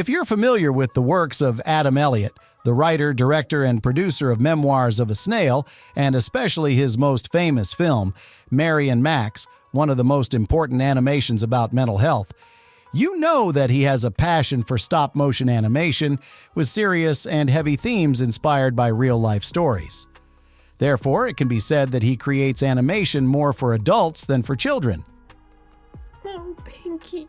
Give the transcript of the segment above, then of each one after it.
If you're familiar with the works of Adam Elliott, the writer, director, and producer of Memoirs of a Snail, and especially his most famous film, Mary and Max, one of the most important animations about mental health, you know that he has a passion for stop-motion animation with serious and heavy themes inspired by real-life stories. Therefore, it can be said that he creates animation more for adults than for children. Oh, Pinky.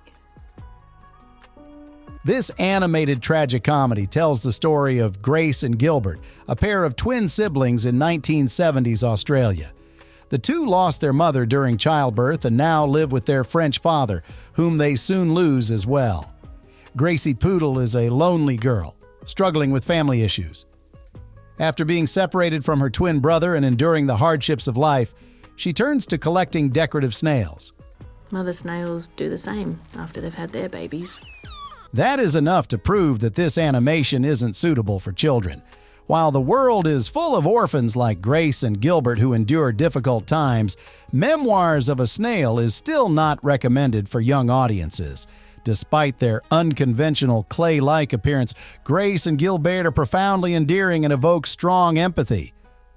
This animated tragicomedy tells the story of Grace and Gilbert, a pair of twin siblings in 1970s Australia. The two lost their mother during childbirth and now live with their French father, whom they soon lose as well. Gracie Poodle is a lonely girl, struggling with family issues. After being separated from her twin brother and enduring the hardships of life, she turns to collecting decorative snails. Mother snails do the same after they've had their babies. That is enough to prove that this animation isn't suitable for children. While the world is full of orphans like Grace and Gilbert who endure difficult times, Memoirs of a Snail is still not recommended for young audiences. Despite their unconventional clay-like appearance, Grace and Gilbert are profoundly endearing and evoke strong empathy.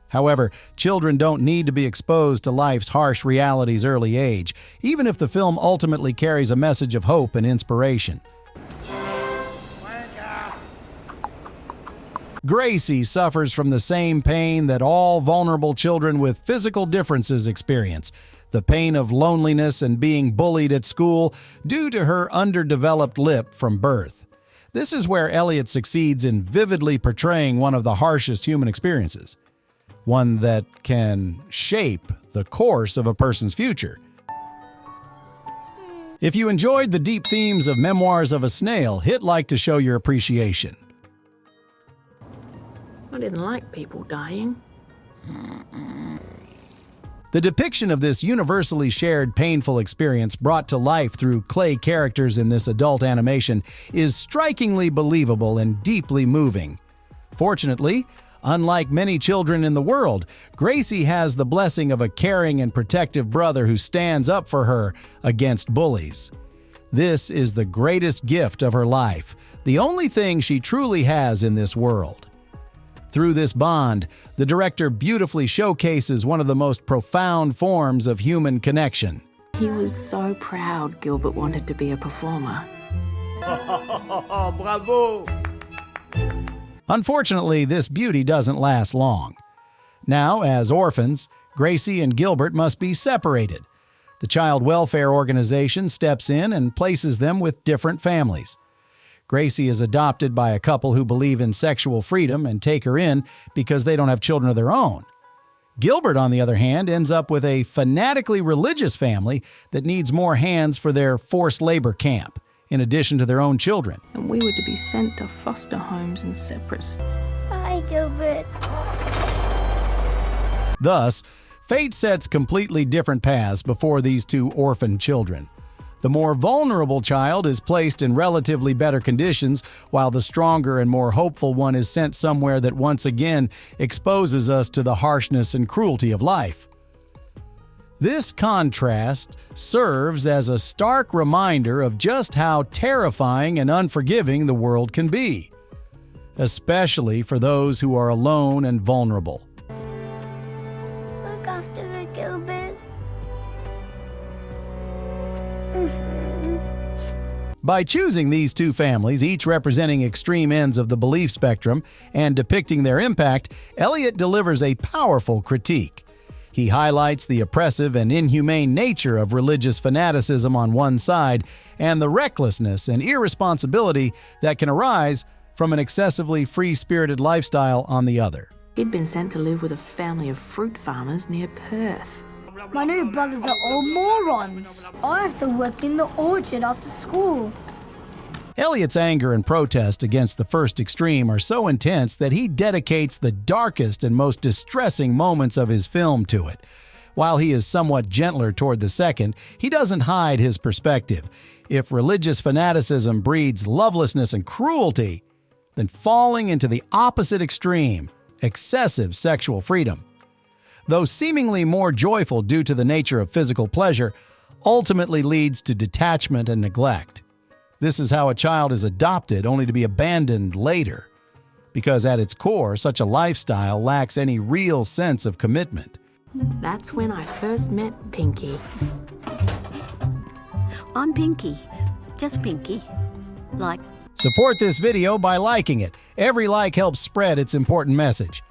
However, children don't need to be exposed to life's harsh realities early age, even if the film ultimately carries a message of hope and inspiration. Gracie suffers from the same pain that all vulnerable children with physical differences experience, the pain of loneliness and being bullied at school due to her underdeveloped lip from birth. This is where Elliott succeeds in vividly portraying one of the harshest human experiences, one that can shape the course of a person's future. If you enjoyed the deep themes of Memoirs of a Snail, hit like to show your appreciation. I didn't like people dying. The depiction of this universally shared painful experience brought to life through clay characters in this adult animation is strikingly believable and deeply moving. Fortunately, unlike many children in the world, Gracie has the blessing of a caring and protective brother who stands up for her against bullies. This is the greatest gift of her life, the only thing she truly has in this world. Through this bond, the director beautifully showcases one of the most profound forms of human connection. He was so proud Gilbert wanted to be a performer. Bravo! Unfortunately, this beauty doesn't last long. Now, as orphans, Gracie and Gilbert must be separated. The child welfare organization steps in and places them with different families. Gracie is adopted by a couple who believe in sexual freedom and take her in because they don't have children of their own. Gilbert, on the other hand, ends up with a fanatically religious family that needs more hands for their forced labor camp, in addition to their own children. And we were to be sent to foster homes and separate. Hi, Gilbert. Thus, fate sets completely different paths before these two orphaned children. The more vulnerable child is placed in relatively better conditions, while the stronger and more hopeful one is sent somewhere that once again exposes us to the harshness and cruelty of life. This contrast serves as a stark reminder of just how terrifying and unforgiving the world can be, especially for those who are alone and vulnerable. Look after her, Gilbert. By choosing these two families, each representing extreme ends of the belief spectrum, and depicting their impact, Elliott delivers a powerful critique. He highlights the oppressive and inhumane nature of religious fanaticism on one side, and the recklessness and irresponsibility that can arise from an excessively free-spirited lifestyle on the other. He'd been sent to live with a family of fruit farmers near Perth. My new brothers are all morons. I have to work in the orchard after school. Elliott's anger and protest against the first extreme are so intense that he dedicates the darkest and most distressing moments of his film to it. While he is somewhat gentler toward the second, he doesn't hide his perspective. If religious fanaticism breeds lovelessness and cruelty, then falling into the opposite extreme, excessive sexual freedom, though seemingly more joyful due to the nature of physical pleasure, ultimately leads to detachment and neglect. This is how a child is adopted only to be abandoned later, because at its core, such a lifestyle lacks any real sense of commitment. That's when I first met Pinky. I'm Pinky. Just Pinky. Like, Support this video by liking it. Every like helps spread its important message.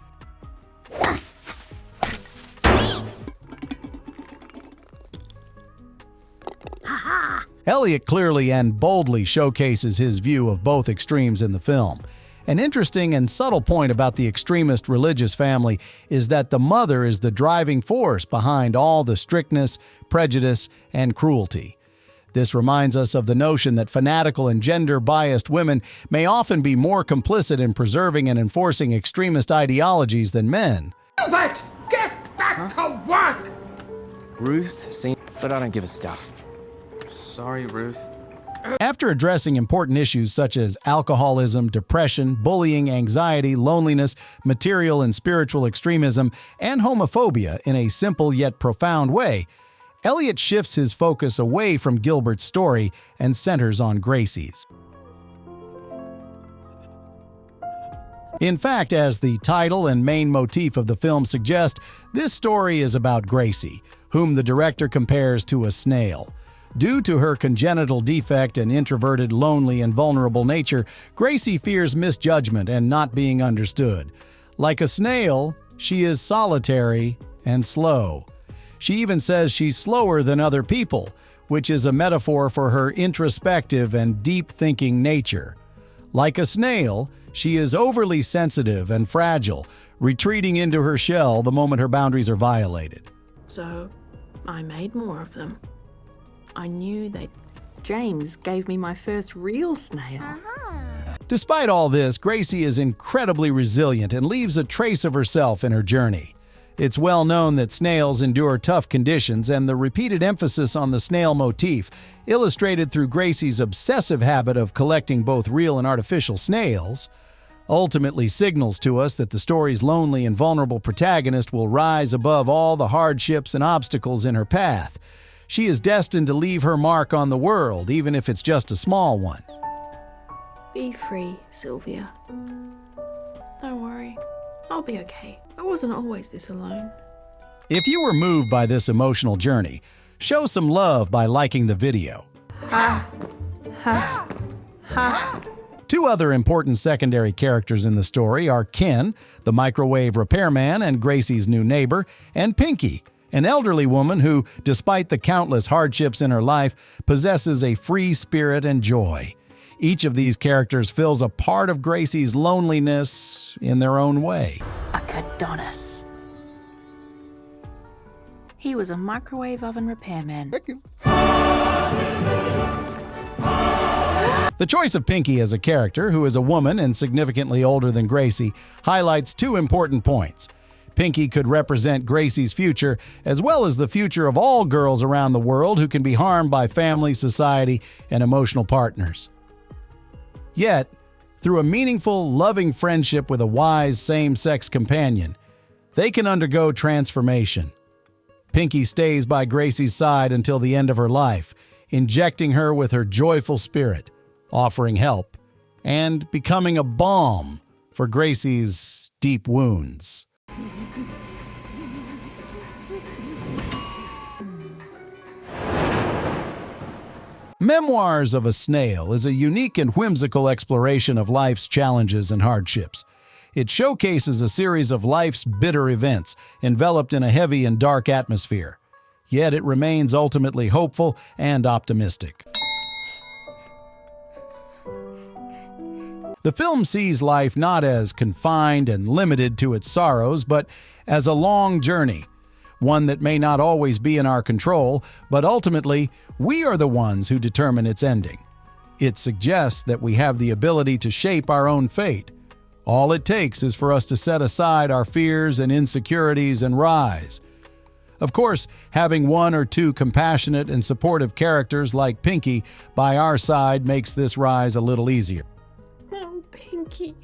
Elliot clearly and boldly showcases his view of both extremes in the film. An interesting and subtle point about the extremist religious family is that the mother is the driving force behind all the strictness, prejudice, and cruelty. This reminds us of the notion that fanatical and gender-biased women may often be more complicit in preserving and enforcing extremist ideologies than men. Let's get back to work! Ruth, seen, but I don't give a stuff. Sorry, Ruth. After addressing important issues such as alcoholism, depression, bullying, anxiety, loneliness, material and spiritual extremism, and homophobia in a simple yet profound way, Elliot shifts his focus away from Gilbert's story and centers on Gracie's. In fact, as the title and main motif of the film suggest, this story is about Gracie, whom the director compares to a snail. Due to her congenital defect and introverted, lonely, and vulnerable nature, Gracie fears misjudgment and not being understood. Like a snail, she is solitary and slow. She even says she's slower than other people, which is a metaphor for her introspective and deep-thinking nature. Like a snail, she is overly sensitive and fragile, retreating into her shell the moment her boundaries are violated. So I made more of them. I knew that James gave me my first real snail. Despite all this, Gracie is incredibly resilient and leaves a trace of herself in her journey. It's well known that snails endure tough conditions, and the repeated emphasis on the snail motif, illustrated through Gracie's obsessive habit of collecting both real and artificial snails, ultimately signals to us that the story's lonely and vulnerable protagonist will rise above all the hardships and obstacles in her path. She is destined to leave her mark on the world, even if it's just a small one. Be free, Sylvia. Don't worry. I'll be okay. I wasn't always this alone. If you were moved by this emotional journey, show some love by liking the video. Two other important secondary characters in the story are Ken, the microwave repairman and Gracie's new neighbor, and Pinky, an elderly woman who, despite the countless hardships in her life, possesses a free spirit and joy. Each of these characters fills a part of Gracie's loneliness in their own way. Adonis. He was a microwave oven repairman. The choice of Pinky as a character, who is a woman and significantly older than Gracie, highlights two important points. Pinky could represent Gracie's future, as well as the future of all girls around the world who can be harmed by family, society, and emotional partners. Yet, through a meaningful, loving friendship with a wise same-sex companion, they can undergo transformation. Pinky stays by Gracie's side until the end of her life, injecting her with her joyful spirit, offering help, and becoming a balm for Gracie's deep wounds. Memoirs of a Snail is a unique and whimsical exploration of life's challenges and hardships. It showcases a series of life's bitter events enveloped in a heavy and dark atmosphere. Yet it remains ultimately hopeful and optimistic. The film sees life not as confined and limited to its sorrows, but as a long journey, one that may not always be in our control, but ultimately, we are the ones who determine its ending. It suggests that we have the ability to shape our own fate. All it takes is for us to set aside our fears and insecurities and rise. Of course, having one or two compassionate and supportive characters like Pinky by our side makes this rise a little easier. Oh, Pinky.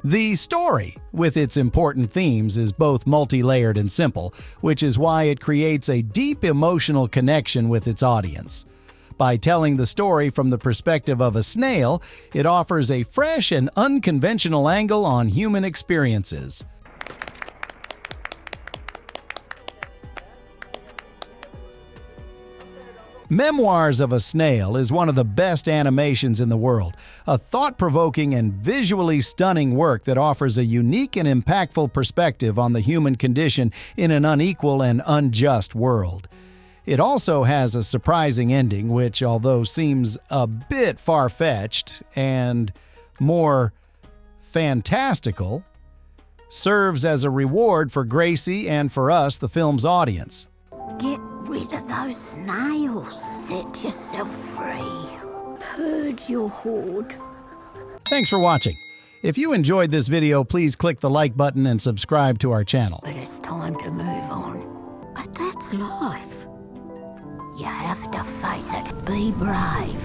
The story, with its important themes, is both multi-layered and simple, which is why it creates a deep emotional connection with its audience. By telling the story from the perspective of a snail, it offers a fresh and unconventional angle on human experiences. Memoirs of a Snail is one of the best animations in the world, a thought-provoking and visually stunning work that offers a unique and impactful perspective on the human condition in an unequal and unjust world. It also has a surprising ending, which, although seems a bit far-fetched and more fantastical, serves as a reward for Gracie and for us, the film's audience. Get rid of those snails. Set yourself free. Purge your horde. Thanks for watching. If you enjoyed this video, please click the like button and subscribe to our channel. But it's time to move on. But that's life. You have to face it. Be brave.